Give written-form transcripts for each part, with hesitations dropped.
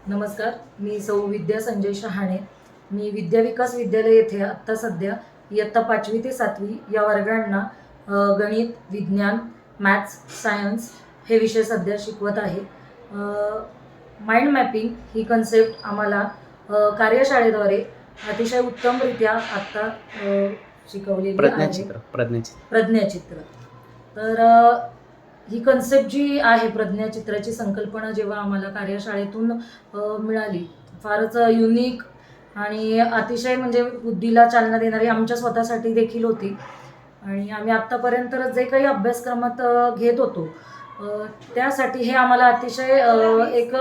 नमस्कार, मी सौ विद्या संजय शहाणे. मी विद्या विकास विद्यालय येथे आत्ता सध्या इयत्ता 5वी ते 7वी या वर्गांना गणित, विज्ञान, मॅथ्स, सायन्स हे विषय सध्या शिकवत आहे. माइंड मॅपिंग ही कन्सेप्ट आम्हाला कार्यशाळेद्वारे अतिशय उत्तमरित्या आत्ता शिकवलेली आहे. प्रज्ञाचित्र. तर ही कन्सेप्ट जी आहे, प्रज्ञाचित्राची संकल्पना जेव्हा आम्हाला कार्यशाळेतून मिळाली, फारच युनिक आणि अतिशय म्हणजे बुद्धीला चालना देणारी आमच्या स्वतःसाठी देखील होती. आणि आम्ही आत्तापर्यंत जे काही अभ्यासक्रमात घेत होतो त्यासाठी हे आम्हाला अतिशय एक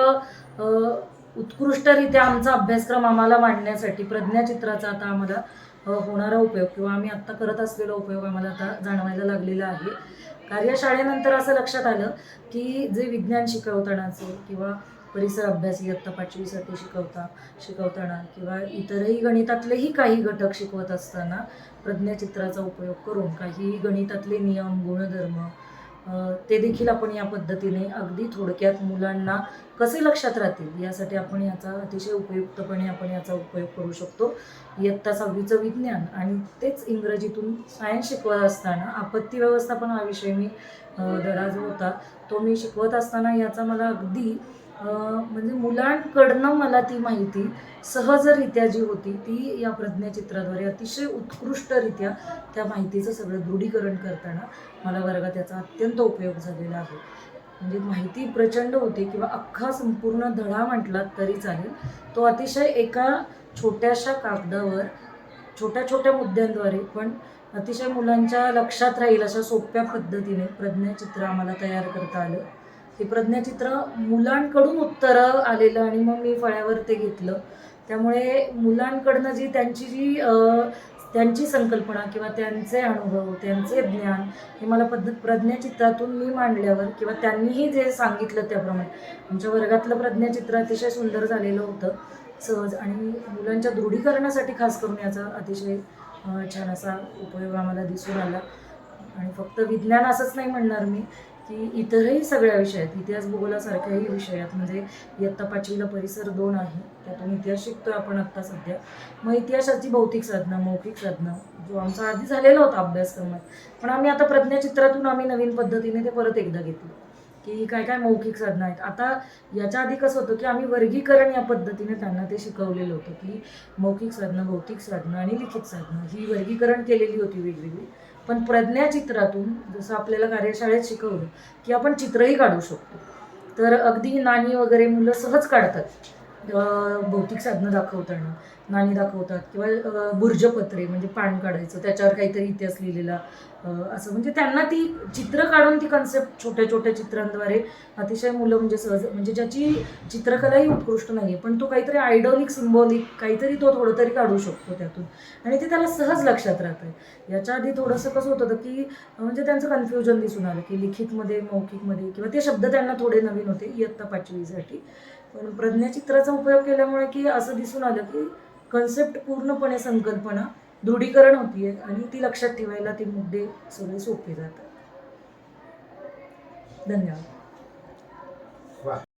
उत्कृष्टरित्या आमचा अभ्यासक्रम आम्हाला मांडण्यासाठी प्रज्ञाचित्राचा आता आम्हाला होणारा उपयोग किंवा आम्ही आत्ता करत असलेला उपयोग आम्हाला आता जाणवायला लागलेला आहे. कार्यशाळेनंतर असं लक्षात आलं की जे विज्ञान शिकवतानाचं किंवा परिसर अभ्यास इयत्ता 5वीसाठी शिकवताना किंवा इतरही गणितातलेही काही घटक शिकवत असताना प्रज्ञाचित्राचा उपयोग करून काही गणितातले नियम, गुणधर्म ते देखील आपण या पद्धतीने अगदी थोडक्यात मुलांना कसे लक्षात राहतील यासाठी आपण याचा अतिशय उपयुक्तपणे आपण याचा उपयोग करू शकतो. इयत्ता 6वीचं विज्ञान आणि तेच इंग्रजीतून सायन्स शिकवत असताना आपत्ती व्यवस्थापन हा विषय मी धडा जो होता तो मी शिकवत असताना याचा मला अगदी म्हणजे मुलांकडनं मला ती माहिती सहजरित्या जी होती ती या प्रज्ञाचित्राद्वारे अतिशय उत्कृष्टरित्या त्या माहितीचं सगळं दृढीकरण करताना मला वर्गात याचा अत्यंत उपयोग झालेला आहे. म्हणजे माहिती प्रचंड होती किंवा अख्खा संपूर्ण धडा म्हटलात तरी चालेल. तो अतिशय एका छोट्याशा कागदावर छोट्या छोट्या मुद्द्यांद्वारे पण अतिशय मुलांच्या लक्षात राहील अशा सोप्या पद्धतीने प्रज्ञाचित्र आम्हाला तयार करता आलं. हे प्रज्ञाचित्र मुलांकडून उत्तरं आलेलं आणि मग मी फळ्यावर ते घेतलं. त्यामुळे मुलांकडनं त्यांची संकल्पना किंवा त्यांचे अनुभव, त्यांचे ज्ञान हे मला प्रज्ञाचित्रातून मी मांडल्यावर किंवा त्यांनीही जे सांगितलं त्याप्रमाणे आमच्या वर्गातलं प्रज्ञाचित्र अतिशय सुंदर झालेलं होतं, सहज. आणि मुलांच्या दृढीकरणासाठी खास करून याचा अतिशय छान असा उपयोग आम्हाला दिसून आला. आणि फक्त विज्ञान असंच नाही म्हणणार मी की इतरही सगळ्या विषयात, इतिहास भूगोलासारख्याही विषयात, म्हणजे इयत्ता 5वीला परिसर 2 आहे, त्यातून इतिहास शिकतोय आपण आत्ता सध्या. मग इतिहासाची भौतिक साधनं, मौखिक साधनं जो आमचा आधी झालेला होता अभ्यासक्रमात, पण आम्ही आता प्रज्ञाचित्रातून आम्ही नवीन पद्धतीने ते परत एकदा घेतलं की काय काय मौखिक साधनं आहेत. आता याच्या आधी कसं होतं की आम्ही वर्गीकरण या पद्धतीने त्यांना ते शिकवलेलं होतं की मौखिक साधनं, भौतिक साधनं आणि लिखित साधनं ही वर्गीकरण केलेली होती वेगवेगळी. पण प्रज्ञाचित्रातून जसं आपल्याला कार्यशाळेत शिकवलं की आपण चित्रही काढू शकतो. तर अगदी नाणी वगैरे मुलं सहज काढतात. भौतिक साधनं दाखवताना नाणी दाखवतात किंवा बुर्जपत्रे म्हणजे पान काढायचं, त्याच्यावर काहीतरी इतिहास लिहिलेला, असं म्हणजे त्यांना ती चित्र काढून ती कन्सेप्ट छोट्या छोट्या चित्रांद्वारे अतिशय मुलं म्हणजे सहज, म्हणजे ज्याची चित्रकलाही उत्कृष्ट नाही आहे पण तो काहीतरी आयडॉलिक, सिम्बॉलिक काहीतरी तो थोडं तरी काढू शकतो त्यातून आणि ते त्याला सहज लक्षात राहतं. याच्या आधी थोडंसं कसं होतं की म्हणजे त्यांचं कन्फ्युजन दिसून आलं की लिखितमध्ये, मौखिकमध्ये किंवा ते शब्द त्यांना थोडे नवीन होते इयत्ता 5वीसाठी. पण प्रज्ञाचित्राचा उपयोग केल्यामुळे की असं दिसून आलं की कन्सेप्ट पूर्णपणे संकल्पना दृढीकरण होतीये आणि ती लक्षात ठेवायला ते मुद्दे सगळे सोपे जातात. धन्यवाद.